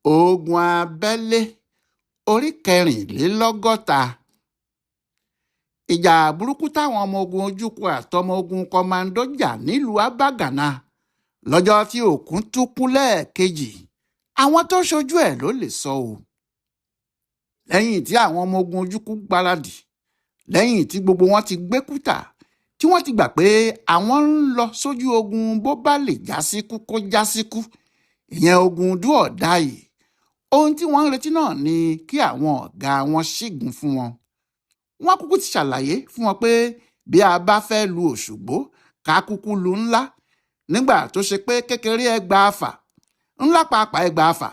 Ogun abẹ́lé orí kẹrìnlélọ́gọ́ta. Ìjà burúkú táwọn ọmọ ogun Ojukwu àtọmọ ogun Kọmando jà nílùú Abagana lọ́jọ́ tí òkun tún kú lẹ́ẹ̀kejì. Àwọn tó ṣojú ẹ̀ ló lè sọ o. Lẹ́yìn tí àwọn ọmọ ogun Ojukwu gbáradì, lẹ́yìn tí gbogbo wọn ti gbé kútà, tí wọ́n ti gbà pé àwọn ń lọ sójú ogun bó bá lè já síkú kó já síkú, ìyẹn ogun do or die. Ohun tí wọ́n ń retí náà ni kí àwọn ọ̀gá wọn ṣígun fún wọn. Wọ́n kúkú ti ṣàlàyé fún wọn pé bí a bá fẹ́ lu Òṣùgbó ká kúkú lu ńlá, nígbà tó ṣe pé kékeré ẹgbàáfà, ńlá pàápàá ẹgbàáfà,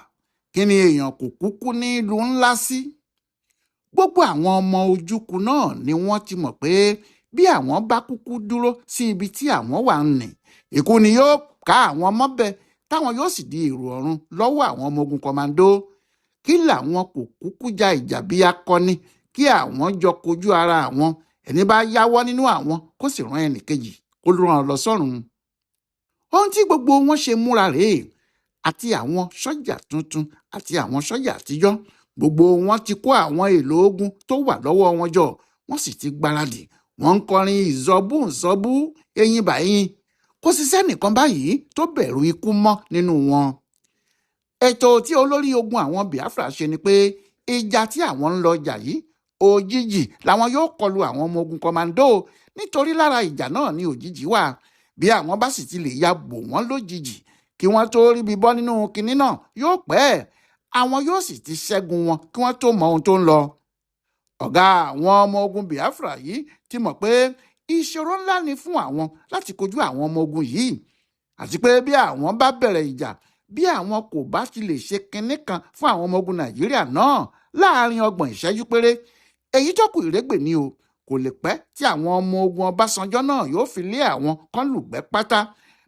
kí ni èèyàn kò kúkú ní lu ńlá sí? Gbogbo àwọn ọmọ Ojukwu náà ni wọ́n ti mọ̀ pé bí àwọn bá kúkú dúró sí ibi tí àwọn wà ń nì, ikú ni yóò ká àwọn mọ́bẹ táwọn yóò sì di èrò ọ̀run lọ́wọ́ àwọn ọmọ ogun Kọmando. Kí làwọn kò kúkú ja ìjà bí akọni, kí àwọn jọ kojú ara àwọn, ẹni bá yáwọ́ nínú àwọn kó sì rán ẹnì kejì kó rán lọ sọ́run. Ohun tí gbogbo wọn ṣe múra rèé, àti àwọn sọ́jà tuntun àti àwọn sọ́jà àtijọ́, gbogbo wọn ti kó àwọn èlò ogun tó wà lọ́wọ́ wọn jọ, wọ́n sì ti gbáradì. Wọ́n ń kọrin ìzọbú eyín báyìí. Kò sí sẹ́nìkan báyìí tó bẹ̀rù ikú mọ́ nínú wọn. Ètò tí olórí ogun àwọn Biafra ṣe ni pé ìjà tí àwọn ń lọ jà yìí, òjijì làwọn yóò kọlu àwọn ọmọ ogun Kọmando, nítorí lára ìjà náà ni òjijì wà. Bí àwọn bá sì ti lè ya bò wọ́n lójijì kí wọ́n tó ríbi bọ́ nínú kinní náà yóò pẹ́. Àwọn yóò sì ti ṣẹ́gun wọn kí wọ́n tó mọ ohun tó ń lọ. Ọ̀gá àwọn ọmọ ogun Biafra yìí ti mọ̀ pé ìṣòro ńlá ni fún àwọn láti kojú àwọn ọmọ ogun yìí, àti pé bí àwọn bá bẹ̀rẹ̀ ìjà, bí àwọn kò bá ti lè ṣe kinní kan fún àwọn ọmọ ogun Nàìjíríà náà láàrin 30 ìṣẹ́jú péré, èyí tó kù ìrégbè ni o. Kò lè pẹ́ tí àwọn ọmọ ogun Ọbasanjọ náà yóò fi lé àwọn kan lùgbẹ́ pátá,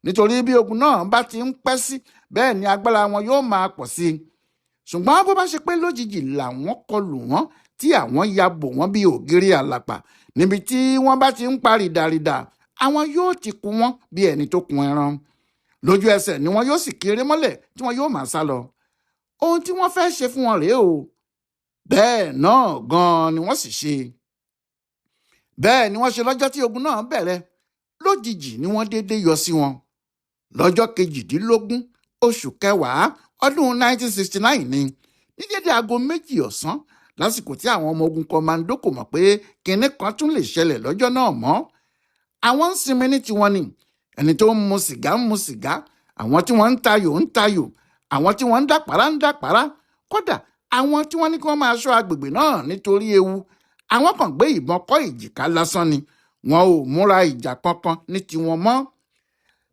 nítorí bí ogun náà bá ti ń pẹ́ sí, bẹ́ẹ̀ ni agbára wọn yóò máa pọ̀ sí i. Ṣùgbọ́n bó bá ṣe pé lójijì làwọn kọlù wọ́n, tí àwọn ya bò wọ́n bí ògiri àlàpà, níbi tí wọ́n bá ti ń pa rìdàrìdà, àwọn yóò ti kù wọ́n bí ẹni tó kun ẹran. Lójú ẹsẹ̀ ni wọn yóò sì kéré mọ́lẹ̀ tí wọn yóò máa sá lọ. Ohun tí wọ́n fẹ́ ṣe fún wọn rèé o. Bẹ́ẹ̀ náà gan-an ni wọ́n sì ṣe. Bẹ́ẹ̀ ni wọ́n ṣe lọ́jọ́ tí ogun náà bẹ̀rẹ̀. Lójijì ni wọ́n déédé yọ sí wọn. Lọ́jọ́ 18 oṣù kẹwàá ọdún 1969 ni, ní déédé aago 2 ọ̀sán, lásìkò tí àwọn ọmọ ogun Kọmando kò mọ̀ pé kinní kan tún lè ṣẹlẹ̀ lọ́jọ́ náà mọ́. Àwọn ń sinmi ní tiwọn ni. Ẹni tó ń mu sìgá ń mu sìgá, àwọn tí wọ́n ń tayò ń tayò, àwọn tí wọ́n ń dàpárá ń dàpárá. Kódà àwọn tí wọ́n ní kí wọ́n máa ṣọ́ agbègbè náà nítorí ewu, àwọn kan gbé ìbọn kọ́ ìjìká lásán ni. Wọn ò múra ìjà kankan ní tiwọn mọ́.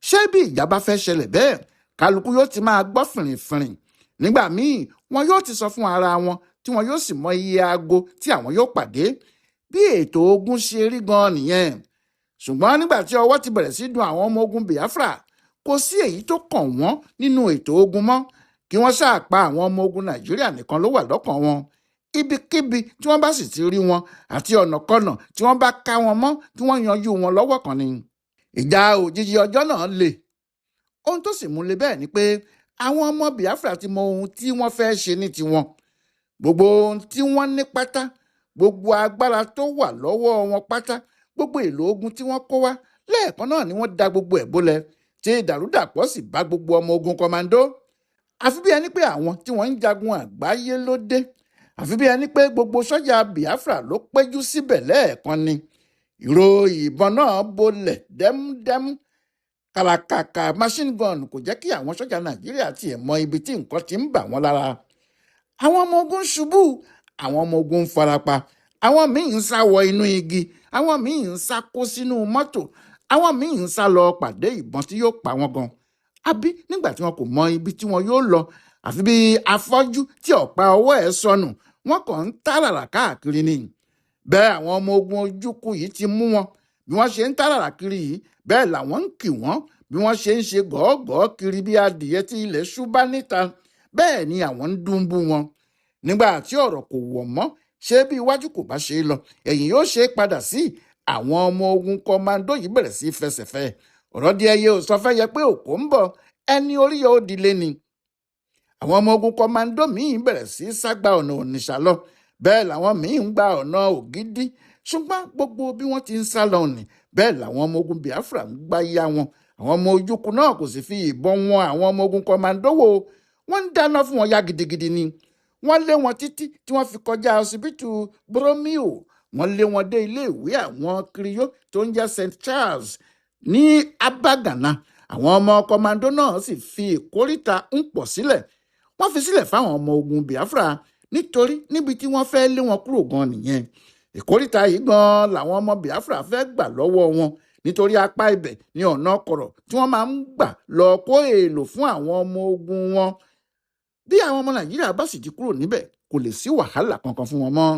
Ṣé bí ìjà bá fẹ́ ṣẹlẹ̀ bẹ́ẹ̀, kálukú yóò ti máa gbọ́ fìrìnfìrìn. Nígbà míì wọn yóò ti sọ fún ara wọn, tí wọn yóò sì mọ iye aago tí àwọn yóò pàdé. Bí ètò ogun ṣe rí gan nìyẹn. Ṣùgbọ́n nígbà tí ọwọ́ ti bẹ̀rẹ̀ sí dun àwọn ọmọ ogun Biafra, kò sí èyí tó kàn wọ́n nínú ètò ogun mọ́. Kí wọ́n ṣáà pa àwọn ọmọ ogun Nàìjíríà nìkan ló wà lọ́kàn wọn. Ibikíbi tí wọ́n bá sì ti rí wọn, àti ọ̀nàkọnà tí wọ́n bá ká wọn mọ́, kí wọ́n yanjú wọn lọ́wọ́ kan ni. Ìjà òjijì ọjọ́ náà le. Ohun tó sì mú le bẹ́ẹ̀ ni pé àwọn ọmọ Biafra ti mọ ohun tí wọ́n fẹ́ ṣe ní tiwọn. Gbogbo ohun tí wọ́n ní pátá, gbogbo agbára tó wà lọ́wọ́ wọn pátá, gbogbo èlò ogun tí wọ́n kó wá, lẹ́ẹ̀kan náà ni wọ́n da gbogbo ẹ̀ bólẹ̀, tí ìdàrúdàpọ̀ sì bá gbogbo ọmọ ogun Kọmando. Àfi bí ẹni pé àwọn tí wọ́n ń jagun àgbáyé ló dé. Àfi bí ẹni pé gbogbo sọ́jà Biafra ló péjú síbẹ̀ lẹ́ẹ̀kan ni. Ìró ìbọn náà bolẹ̀ dẹ́múdẹ́mú. Kàràkàkà machine gun kò jẹ́ kí àwọn sọ́jà Nàìjíríà tiẹ̀ mọ ibi tí nǹkan ti ń bà wọ́n lára. Àwọn ọmọ ogun ṣubú, àwọn ọmọ ogun ń farapa, àwọn míì ń sá wọ inú igi, àwọn míì ń sá kó sínú mọ́tò, àwọn míì ń sá lọ pàdé ìbọn tí yóò pa wọ́n gan. Àbí nígbà tí wọn kò mọ ibi tí wọn yóò lọ, àfi bí afọ́jú tí ọ̀pá ọwọ́ ẹ̀ sọnù, wọn kàn ń táràrà káàkiri ni. Bẹ́ẹ̀ àwọn ọmọ ogun Ojukwu yìí ti mú wọn. Bí wọ́n ṣe ń táràrà kiri yìí, bẹ́ẹ̀ làwọn ń kì wọ́n. Bí wọ́n ṣe ń ṣe gọ́ọ̀gọ́ kiri bí adìyẹ tí ilẹ̀ ṣú bá níta, bẹ́ẹ̀ ni àwọn ń dùnbú wọn. Nígbà tí ọ̀rọ̀ kò wọ̀ mọ́, ṣé bí iwájú kò bá ṣe é lọ, ẹ̀yìn yóò ṣe é padà sí. Àwọn ọmọ ogun Kọmando yìí bẹ̀rẹ̀ sí fẹsẹ̀fẹ́. Ọ̀rọ̀ di ẹyẹ ò sọ fẹ́ yẹ pé òkò ń bọ̀, ẹni orí yóò dilé ni. àwọn ọmọ ogun kọmando míín bẹ̀rẹ̀ sí í ságbá ọ̀nà Ònìṣà lọ, bẹ́ẹ̀ làwọn míín ń gba ọ̀nà Ògídì, ṣùgbọ́n gbogbo bí wọ́n ti ń sá lọ nì bẹ́ẹ̀ làwọn ọmọ ogun Biafra ń gbá yá wọn. àwọn ọmọ Ojukwu náà kò sì fi ìbọn wọn àwọn ọmọ ogun kọmando wò, wọ́n ń dáná fún wọn yá gidigidi ni. wọ́n lé wọn títí tí wọ́n fi kọjá ọsibítù Boromeo, wọ́n lé wọn dé iléèwé àwọn kiriyó tó ń jẹ́ St. Charles ní Abagana. àwọn ọmọ kọmando náà sì fi ìkóríta ń pọ̀ sílẹ̀, wọ́n fi sílẹ̀ fáwọn ọmọ ogun Biafra nítorí níbi tí wọ́n fẹ́ lé wọn kúrò gan nìyẹn. ìkóríta yìí gan làwọn ọmọ Biafra fẹ́ gbà lọ́wọ́ wọn, nítorí apá ibẹ̀ ní ọ̀nà kọ̀rọ̀ tí wọ́n máa ń gbà lọ kó èèlò fún àwọn ọmọ ogun wọn. bí àwọn ọmọ Nàìjíríà bá sì ti kúrò níbẹ̀ kò lè sí wàhálà kankan fún wọn mọ́.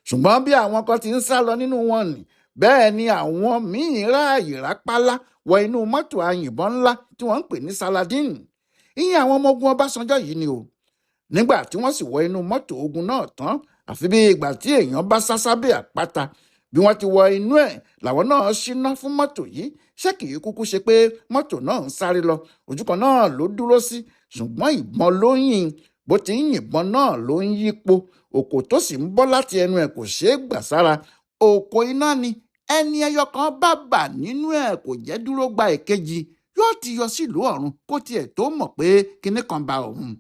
ṣùgbọ́n bí àwọn kan ti ń sá lọ nínú wọn nì, bẹ́ẹ̀ ni àwọn míín ráàyè rápálá wọ inú mọ́tò àyìnbọn ńlá tí wọ́n ń pè ní Saladin. ìyẹn àwọn ọmọ ogun Ọbásanjọ́ yìí ni o. nígbà tí wọ́n sì wọ inú mọ́tò ogun náà tán, àfi bí ìgbà tí èèyàn bá sá sábẹ́ àpáta. bí wọ́n ti wọ inú ẹ̀ làwọn náà ṣíná fún mọ́tò yìí. ṣé kìí kúkú ṣe pé mọ́tò náà ń sáré lọ, ojúkan náà ló dúró sí, ṣùgbọ́n ìbọn ló ń yìn. bó ti ń yìnbọn náà ló ń yípo, òkò tó sì ń bọ́ láti ẹnu ẹ̀ kò ṣeé gbà sára. òkò iná ni, ẹni ẹyọ kan bá bà nínú ẹ̀ kò jẹ́ dúró gba èkejì, yóò ti yọ sílùú ọ̀run kó tiẹ̀ tó mọ̀ pé kinní kan ba òun.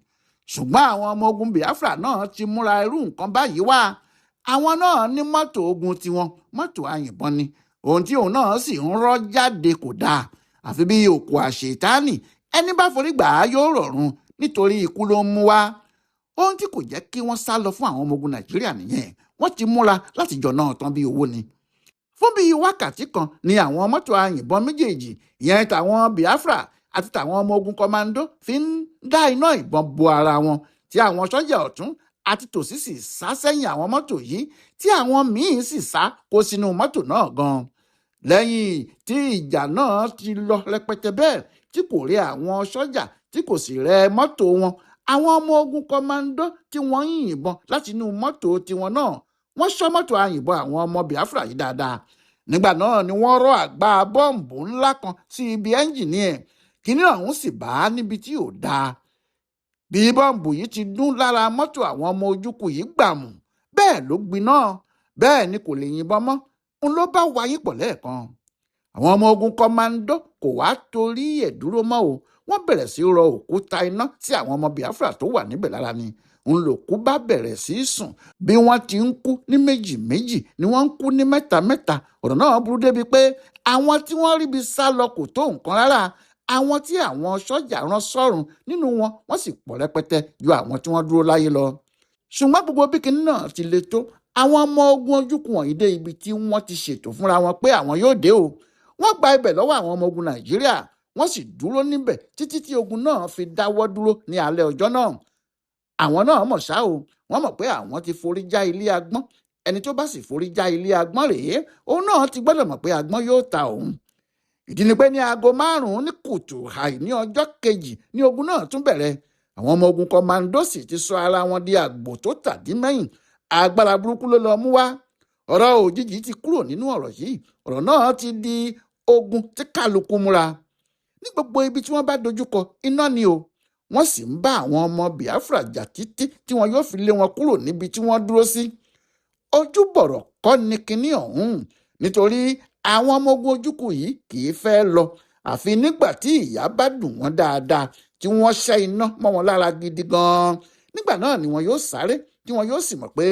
ṣùgbọ́n àwọn ọmọ ogun Biafra náà ti múra irú nǹkan báyìí wá. àwọn náà ní mọ́tò ogun tiwọn, mọ́tò àyìnbọn ni. ohun tí òun náà sì ń rọ́ jáde kò dáa, àfi bí òkú àṣetánì, ẹni bá forí gbà á yóò rọ̀run, nítorí ikú ló ń mú wá. ohun tí kò jẹ́ kí wọ́n sá lọ fún àwọn ọmọ ogun Nàìjíríà nìyẹn, wọ́n ti múra láti jọ náà tán bí owó ni. fún bíi wákàtí kan ni àwọn mọ́tò àyìnbọn méjèèjì, ìyẹn tàwọn Biafra àti tàwọn ọmọ ogun kọmando, fi ń dá iná ìbọn bo ara wọn, tí àwọn sọ́jà ọ̀tún àti tòsí sì sá sẹ́yìn àwọn mọ́tò yìí, tí àwọn míín sì sá kó sínú mọ́tò náà gan. lẹ́yìn tí ìjà náà ti lọ rẹpẹtẹ bẹ́ẹ̀ tí kò rẹ àwọn sọ́jà tí kò sì rẹ mọ́tò wọn, àwọn ọmọ ogun kọmando tí wọ́n ń yìnbọn láti inú mọ́tò tiwọn náà, wọ́n ṣọ́ mọ́tò àyìnbọn àwọn ọmọ Biafra yìí dáadáa. nígbà náà ni wọ́n rọ́ àgbá bọ́ǹbù ńlá kan sí ibi ẹ́ńjìnì ẹ̀, kíní ọ̀hún sì bá a níbi tí ò dáa. bí bọ́ǹbù yìí ti dún lára mọ́tò àwọn ọmọ Ojukwu yìí gbàmù, bẹ́ẹ̀ ló gbiná, bẹ́ẹ̀ ni kò lè yìnbọn mọ́, òun ló bá wáyé pọ̀ lẹ́ẹ̀kan. àwọn ọmọ ogun kọmando kò wá torí ẹ̀ dúró mọ́ o, wọ́n bẹ̀rẹ̀ sí rọ òkúta iná sí àwọn ọmọ Biafra tó wà níbẹ̀ lára ni. òun lòkú bá bẹ̀rẹ̀ sí í sùn, bí wọ́n ti ń kú ní méjì méjì ni wọ́n ń kú ní mẹ́ta mẹ́ta. ọ̀rọ̀ náà burú débi pé àwọn tí wọ́n ríbi sá lọ kò tó nǹkan rárá. àwọn tí àwọn sọ́jà rán sọ́run nínú wọn, wọ́n sì pọ̀ rẹpẹtẹ ju àwọn tí wọ́n dúró láyé lọ. ṣùgbọ́n gbogbo bí kinní náà ti le tó, àwọn ọmọ ogun Ojukwu wọ̀nyí dé ibi tí wọ́n ti ṣètò fúnra wọn pé àwọn yóò dé o. wọ́n gba ibẹ̀ lọ́wọ́ àwọn ọmọ ogun Nàìjíríà, wọ́n sì dúró níbẹ̀ títí tí ogun náà fi dáwọ́ dúró ní alẹ́ ọjọ́ náà. àwọn náà mọ̀ ṣá o, wọ́n mọ̀ pé àwọn ti forí já ilé agbọ́n. ẹni tó bá sì forí já ilé agbọ́n rèé, òun náà ti gbọ́dọ̀ mọ̀ pé agbọ́n yóò ta òun. ìdí ni pé ní aago 5 ní kùtù hàì ní ọjọ́ kejì ní ogun náà tún bẹ̀rẹ̀. àwọn ọmọ ogun kọmando sì ti sọ ara wọn di àgbò tó tàdí mẹ́yìn. agbára burúkú ló lọ mú wá. ọ̀rọ̀ òjijì ti kúrò nínú ọ̀rọ̀ yìí, ọ̀rọ̀ náà ti di ogun tí kálukú múra. ní gbogbo ibi tí wọ́n bá dojúkọ iná ni o. wọ́n sì ń bá àwọn ọmọ Biafra jà títí tí wọn yóò fi lé wọn kúrò níbi tí wọ́n dúró sí. ojúbọ̀rọ̀ kọ́ ni kinní ọ̀hún, nítorí àwọn ọmọ ogun Ojukwu yìí kì í fẹ́ lọ àfi nígbà tí ìyà bá dùn wọ́n dáadáa, tí wọ́n ṣẹ́ iná mọ́ wọn lára gidi gan-an. nígbà náà ni wọn yóò sáré, tí wọn yóò sì mọ̀ pé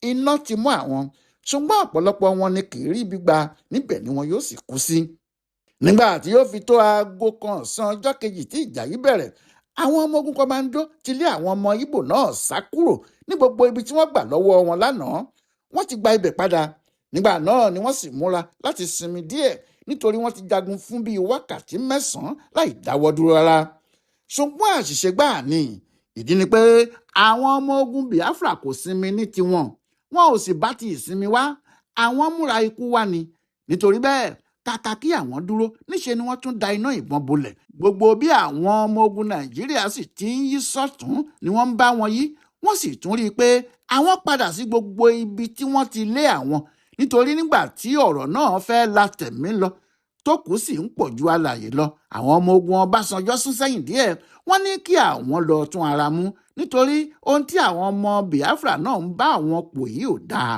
iná ti mú àwọn. ṣùgbọ́n ọ̀pọ̀lọpọ̀ wọn ni kì í rí ibi gbà, níbẹ̀ ni wọn yóò sì kú sí. nígbà tí yóò fi tó aago kan ọ̀sán ọjọ́ kejì tí ìjà yìí bẹ̀rẹ̀, àwọn ọmọ ogun kọmando ti lé àwọn ọmọ Ìgbò náà sá kúrò ní gbogbo ibi tí wọ́n gbà lọ́wọ́ wọn lánàá. wọ́n ti gba ibẹ̀ padà. nígbà náà ni wọ́n sì múra láti sinmi díẹ̀, nítorí wọ́n ti jagun fún bíi wákàtí 9 láì dáwọ́ dúró rárá. ṣùgbọ́n àṣìṣe gbáà ni. ìdí ni pé àwọn ọmọ ogun Biafra kò sinmi ní tiwọn, wọn ò sì bá ti ìsinmi wá. àwọn múra ikú wá ni. nítorí bẹ́ẹ̀, kàkà kí àwọn dúró, níṣe ni wọ́n tún da iná ìbọn bolẹ̀. gbogbo bí àwọn ọmọ ogun Nàìjíríà sì ti ń yí sọ́tún ni wọ́n ń bá wọn yí. wọ́n sì tún rí i pé àwọn padà sí gbogbo ibi tí wọ́n ti lé àwọn, nítorí nígbà tí ọ̀rọ̀ náà fẹ́ la tẹ̀mí lọ, tó kù sì ń pọ̀ ju alààyè lọ. Àwọn ọmọ ogun Ọbásanjọ́ sún sẹ́yìn díẹ̀, wọ́n ní kí àwọn lọ tún ara mú nítorí ohun tí àwọn ọmọ Biafra náà ń bá àwọn pò yìí ò dáa.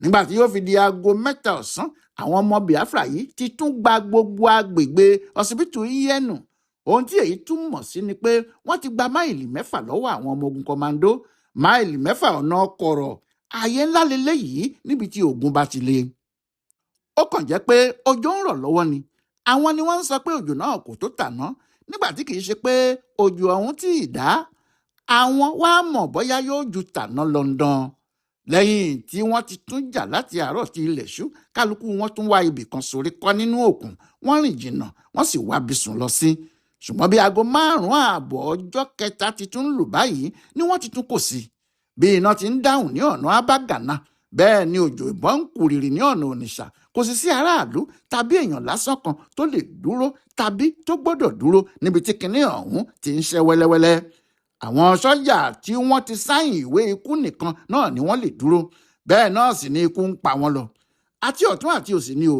Nígbà tí yóò fi di aago 3 ọ̀sán, àwọn ọmọ Biafra yìí ti tún gba gbogbo agbègbè ọsibítù Iyenu. Ohun tí èyí túmọ̀ sí ni pé wọ́n ti gba máìlì 6 lọ́wọ́ àwọn ọmọ ogun Kọmando, máìlì 6 ọ̀nà kọ̀rọ̀. Ààyè ńlá leléyìí níbi tí ogun bá ti le. Ó kàn jẹ́ pé òjò ń rọ̀ lọ́wọ́ ni. Àwọn ni wọ́n ń sọ pé òjò náà kò tó tàná, nígbà tí kì í ṣe pé òjò ọ̀hún tí ì dá. Àwọn wá mọ̀ bóyá yóò ju tàná London. Lẹ́yìn tí wọ́n ti tún jà láti àárọ̀ tí ilẹ̀ ṣú, kálukú wọn tún wá ibì kan sórí kọ́ nínú òkun. Wọ́n rìn jìnnà, wọ́n sì wá bí sùn lọ sí. Ṣùgbọ́n bí aago 5 ọjọ́ kẹta ti tún lù báyìí ni wọ́n ti tún kò sí. Bí iná ti ń dáhùn ní ọ̀nà Abagana, bẹ́ẹ̀ ni òjò ìbọn ń kùrìrì ní ọ̀nà Onitsha. Kò sì sí aráàlú tàbí èèyàn lásán kan tó lè dúró tàbí tó gbọ́dọ̀ dúró níbi tí kinní ọ̀hún ti ń ṣẹ́ wẹ́lẹ́wẹ́lẹ́. Àwọn sọ́jà tí wọ́n ti sáìn ìwé ikú nìkan náà ni wọ́n lè dúró. Bẹ́ẹ̀ náà sì ni ikú ń pa wọ́n lọ. Àti ọ̀tún àti òsì ni o.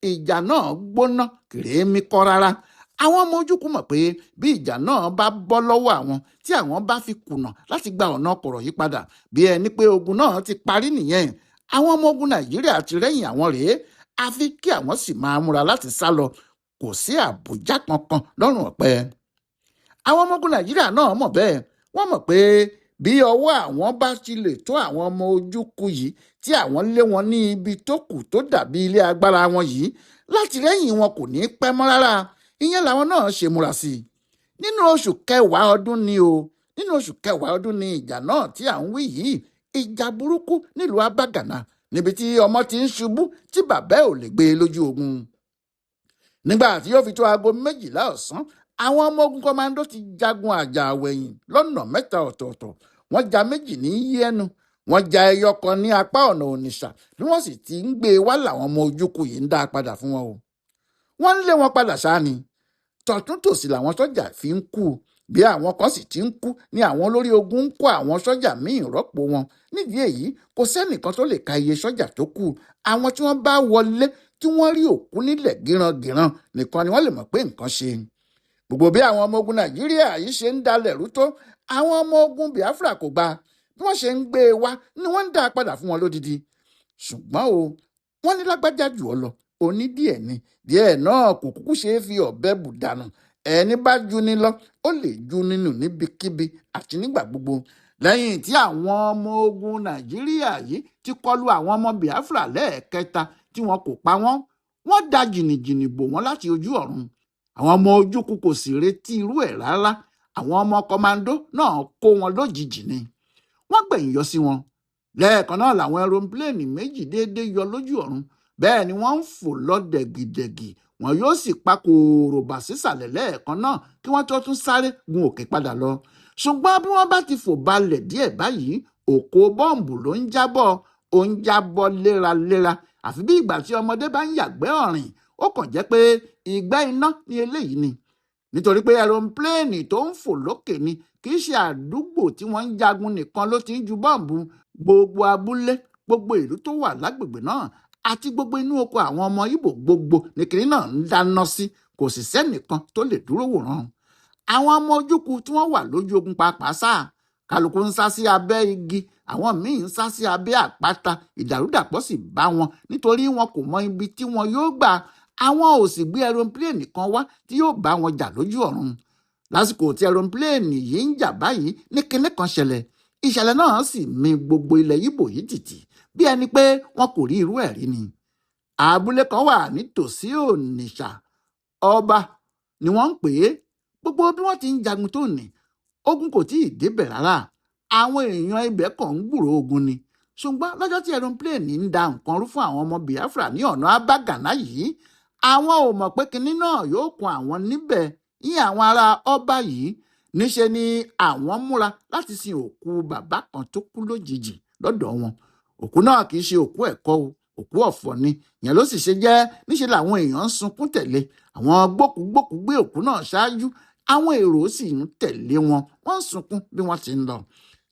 Ìjà náà gbóná kèrémí kọ́ rárá. Àwọn ọmọ Ojukwu mọ̀ pé bí ìjà náà bá bọ́ lọ́wọ́ àwọn, tí àwọn bá fi kùnà láti gba ọ̀nà kọ̀rọ̀ yí padà, bí ẹni pé ogun náà ti parí nìyẹn. Àwọn ọmọ ogun Nàìjíríà ti rẹ́yìn àwọn rèé, àfi kí àwọn sì máa múra láti sá lọ. Kò sí àbùjá kankan lọ́rùn ọ̀pẹ. Àwọn ọmọ ogun Nàìjíríà náà mọ̀ bẹ́ẹ̀. Wọ́n mọ̀ pé bí ọwọ́ àwọn bá ti lè tó àwọn ọmọ Ojukwu yìí, tí àwọn lé wọn ní ibi tó kù tó dàbí ilé agbára wọn yìí, láti rẹ́yìn wọn kò ní pẹ́ mọ́ rárá. Ìyẹn làwọn náà ṣe múra sí i. Nínú oṣù kẹwàá ọdún ni o. Nínú oṣù kẹwàá ọdún ni ìjà náà tí à ń wí yìí. Ìjà burúkú nílùú Abagana, níbi tí ọmọ ti ń ṣubú tí bàbá ò lè gbé lójú ogun. Nígbà tí yóò fi tó aago 12 ọ̀sán, àwọn ọmọ ogun Kọmando ti jagun àjà àwẹ̀yìn lọ́nà 3 ọ̀tọ̀ọ̀tọ̀. Wọ́n ja 2 ní Iyenu, wọ́n ja ẹyọ kan ní apá ọ̀nà Onitsha. Bí wọ́n sì ti ń gbé e wá làwọn ọmọ Ojukwu yìí ń dá padà fún wọn o. Wọ́n ń lé wọn padà ṣáá ni. Tọ̀tún tòsì làwọn sọ́jà fi ń kú. Bí àwọn kan sì ti ń kú ni àwọn olórí ogun ń kó àwọn sọ́jà míì rọ́pò wọn. Nídìí èyí, kò sẹ́nìkan tó lè ka iye sọ́jà tó kù. Àwọn tí wọ́n bá wọlé tí wọ́n rí òkú nílẹ̀ gírangiran nìkan ni wọ́n lè mọ̀ pé nǹkan ṣe. Gbogbo bí àwọn ọmọ ogun Nàìjíríà yìí ṣe ń dalẹ̀ rú tó, àwọn ọmọ ogun Biafra kò gbà. Bí wọ́n ṣe ń gbé e wá ni wọ́n ń dá a padà fún wọn lódidi. Ṣùgbọ́n o, wọ́n ní lágbájá jù ọ lọ, òní díẹ̀ ni. Díẹ̀ náà kò kúkú ṣe é fi ọ̀bẹ bù dànù. Ẹni bá ju ni lọ, ó lè ju nínú níbikíbi àti nígbà gbogbo. Lẹ́yìn tí àwọn ọmọ ogun Nàìjíríà yìí ti kọlu àwọn ọmọ Biafra lẹ́ẹ̀kẹta tí wọn kò pa wọ́n, wọ́n da jìnnìjìnnì bò wọ́n láti ojú ọ̀run. Àwọn ọmọ Ojukwu kò sì retí irú ẹ̀ rárá. Àwọn ọmọ Kọmando náà kó wọn lójijì ni. Wọ́n gbẹ̀yìn yọ sí wọn. Lẹ́ẹ̀kan náà làwọn ẹropílẹ́ẹ̀nì 2 déédéé yọ lójú ọ̀run. Bẹ́ẹ̀ ni wọ́n ń fò lọ dẹ̀gìdẹ̀gì. Wọn yóò sì pa kòròbà sísàlẹ̀ lẹ́ẹ̀kan náà kí wọ́n tó tún sáré gun òkè padà lọ. Ṣùgbọ́n bí wọ́n bá ti fò balẹ̀ díẹ̀ báyìí, òkò bọ́ǹbù ló ń jábọ́. Ó ń jábọ́ léraléra, àfi bí ìgbà tí ọmọdé bá ń yàgbẹ́ ọ̀rìn. Ó kàn jẹ́ pé ìgbẹ́ iná ni eléyìí ni. Nítorí pé ẹropílẹ́ẹ̀nì tó ń fò lókè ni, kì í ṣe àdúgbò tí wọ́n ń jagun nìkan ló ti ń ju bọ́ǹbù. Gbogbo abúlé, gbogbo ìlú tó wà lágbègbè náà àti gbogbo inú oko àwọn ọmọ Ìgbò gbogbo ní kinní náà ń dáná sí. Kò sì sẹ́nìkan tó lè dúró wòran. Àwọn ọmọ Ojukwu tí wọ́n wà lójú ogun pàápàá sá. Kálukú ń sá sí abẹ́ igi, àwọn míì ń sá sí abẹ́ àpáta. Ìdàrúdàpọ̀ sì bá wọn nítorí wọn kò mọ ibi tí wọn yóò gbà. Àwọn ò sì gbé ẹropílẹ́ẹ̀nì kan wá tí yóò bá wọn jà lójú ọ̀run. Lásìkò tí ẹropílẹ́ẹ̀nì yìí ń jà báyìí ní kinní kan ṣẹlẹ̀. Ìṣẹ̀lẹ̀ náà sì mì gbogbo ilẹ̀ Ìgbò yìí tìtì, bí ẹni pé wọn kò rí irú ẹ̀ rí ni. Abúlé kan wà nítòsí Onitsha. Ọba ni wọ́n ń pè é. Gbogbo bí wọ́n ti ń jagun tó ní, ogun kò tí ì débẹ̀ rárá. Àwọn èèyàn ibẹ̀ kàn ń gbúrò ogun ni. Ṣùgbọ́n lọ́jọ́ tí ẹropílẹ́ẹ̀nì ń da nǹkan rú fún àwọn ọmọ Biafra ní ọ̀nà Abagana yìí, àwọn ò mọ̀ pé kinní náà yóò kun àwọn níbẹ̀. Ìyẹn àwọn ará ọba yìí. Níṣe ni àwọn múra láti sin òkú bàbá kan tó kú lójijì lọ́dọ̀ wọn. Òkú náà kì í ṣe òkú ẹ̀kọ́ o, òkú ọ̀fọ̀ ni. Ìyẹn ló sì ṣe jẹ́ níṣe làwọn èèyàn ń sunkún tẹ̀lé. Àwọn gbókùgbókù gbé òkú náà ṣáájú. Àwọn èrò sì ń tẹ̀lé wọn. Wọ́n ń sunkún bí wọ́n ti ń lọ.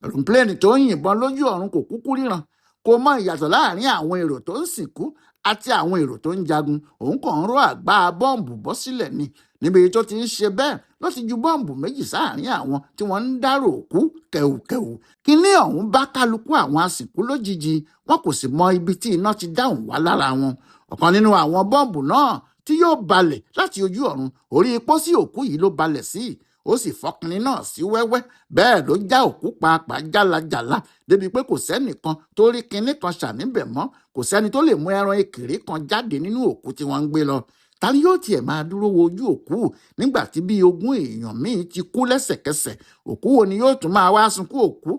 Ẹropílẹ́ẹ̀nì tó ń yìnbọn lójú ọ̀run kò kúkú ríran. kò mọ ìyàtọ̀ láàrin àwọn èrò tó ń sìnkú àti àwọn èrò tó ń jagun. Òun kàn ń ró àgbá bọ́ǹbù bọ́ sílẹ̀ ni. Níbi tó ti ń ṣe bẹ́ẹ̀ ló ti ju bọ́ǹbù méjì sáàrin àwọn tí wọ́n ń dárò òkú kẹ̀wùkẹ̀wù. Kíní ọ̀hún bá kálukú àwọn asìnkú lójijì, wọn kò sì mọ ibi tí iná ti dáhùn wá lára wọn. Ọ̀kan nínú àwọn bọ́ǹbù náà tí yóò balẹ̀ láti ojú ọ̀run, orí pósí òkú yìí ló balẹ̀ sí. Ó sì fọkùnrin náà sí wẹ́wẹ́, bẹ́ẹ̀ ló já òkú pàápàá jálajàla débi pé kò sẹ́nìkan tó rí kinní kan ṣà níbẹ̀ mọ́. Kò sẹ́ni tó lè mú ẹran ekèrè kan jáde nínú òkú tí wọ́n ń gbé lọ. Ta ni yóò tiẹ̀ máa dúró wo ojú òkú nígbà tí bíi 20 èèyàn míì ti kú lẹ́sẹ̀kẹsẹ̀? Òkú wo ni yóò tún máa wá sunkún òkú?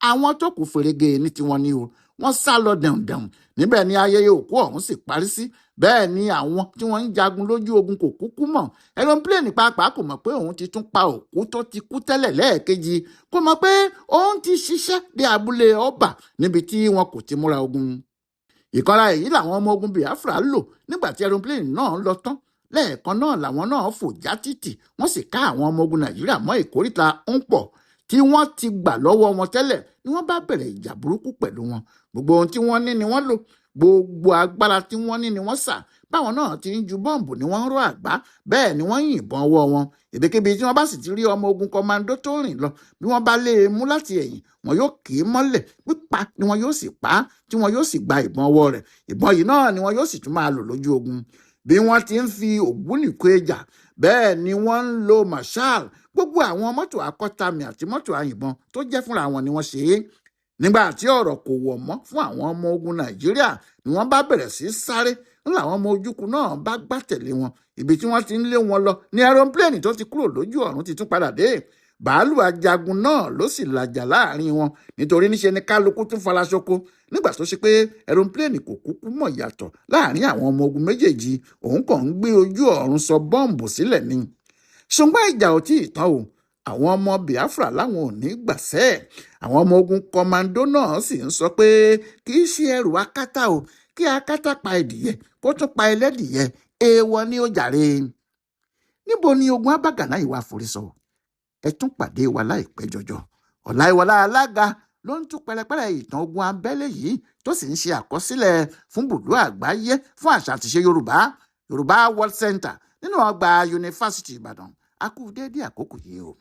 Àwọn tó kù fèrègé ní tiwọn ni o. Wọ́n sá lọ dẹ̀hùndẹ̀hùn. Níbẹ̀ ni ayẹyẹ òkú ọ̀hún sì parí sí. Bẹ́ẹ̀ ni àwọn tí wọ́n ń jagun lójú ogun kò kúkú mọ̀. Ẹ̀rọ̀pílẹ̀nì pàápàá kò mọ̀ pé òun ti tún pa òkú tó ti kú tẹ́lẹ̀ lẹ́ẹ̀kejì. Kò mọ̀ pé òun ti ṣiṣẹ́ dé abúlé ọba níbi tí wọn kò ti múra ogun. Ìkanra èyí làwọn ọmọ ogun Biafra lò nígbà tí ẹ̀rọ̀pílẹ̀nì náà lọ tán. Lẹ́ẹ̀kan náà làwọn náà fò já títì, wọ́n sì ká àwọn ọmọ ogun Nàìjíríà mọ́ ìkóríta Ńpọ̀ tí wọ́n ti gbà lọ́wọ́ wọn tẹ́lẹ̀, ni wọ́n bá bẹ̀rẹ̀ ìjà burúkú pẹ̀lú wọn. Gbogbo ohun tí wọ́n ní ni wọ́n lò, gbogbo agbára tí wọ́n ní ni wọ́n sà. Báwọn náà ti ń ju bọ́ǹbù ni wọ́n ń ró àgbá, bẹ́ẹ̀ ni wọ́n yìnbọn ọwọ́ wọn. Ibikíbi tí wọ́n bá sì ti rí ọmọ ogun kọmando tó rìn lọ, bí wọ́n bá lé e mú láti ẹ̀yìn, wọn yóò kì í mọ́lẹ̀, pípa ni wọn yóò sì pa á, tí wọn yóò sì gba ìbọn ọwọ́ rẹ̀. Ìbọn yìí náà ni wọn yóò sì tún máa lò lójú ogun. Bí wọ́n ti ń fi ògbúnìkó ẹjà, bẹ́ẹ̀ ni wọ́n ń lo marshal. Gbogbo àwọn mọ́tò akọ́tàmì àti mọ́tò àyìnbọn tó jẹ́ fúnra wọn ni wọ́n ṣe é. Nígbà tí ọ̀rọ̀ kò wọ̀ mọ́ fún àwọn ọmọ ogun Nàìjíríà, ni wọ́n bá bẹ̀rẹ̀ sí sáré. Ńlá àwọn ọmọ Ojukwu náà bá gbá tẹ̀lé wọn. Ibi tí wọ́n ti ń lé wọn lọ ni ẹ̀rọ̀pílẹ̀nì tó ti kúrò lójú ọ̀run ti tún padà dé. Bàálù ajagun náà ló sì làjà láàrin wọn, nítorí níṣe ni kálukú tún fara ṣoko. Nígbà tó ṣe pé ẹ̀rọ̀pílẹ̀nì kò kúkú mọ̀ yàtọ̀ láàrin àwọn ọmọ ogun méjèèjì, òun kàn ń gbé ojú ọ̀run sọ bọ́ǹbù sílẹ̀ ni. Ṣùgbọ́n ìjà ò tí ì tán o. Àwọn ọmọ Biafra láwọn ò ní gbàṣẹ́. Àwọn ọmọ ogun kọmando náà sì ń sọ pé kì í ṣe ẹrù akátá o, kí akátá pa ẹdìyẹ kó tún pa ẹlẹ́dìyẹ, èèwọ̀ ni ó jàre. Níbo ni ogun Abagana ìwà àforísọ? Ẹ tún pàdé wa láìpẹ́ jọjọ. Ọláìwọlá Alága ló ń tú pẹrẹpẹrẹ ìtàn ogun abẹ́lé yìí, tó sì ń ṣe àkọsílẹ̀ fún bùdó àgbáyé fún àṣà àtìṣe Yorùbá World Center nínú ọgbà Yunifásitì Ìbàdàn. A kú déédé àkókò yìí o.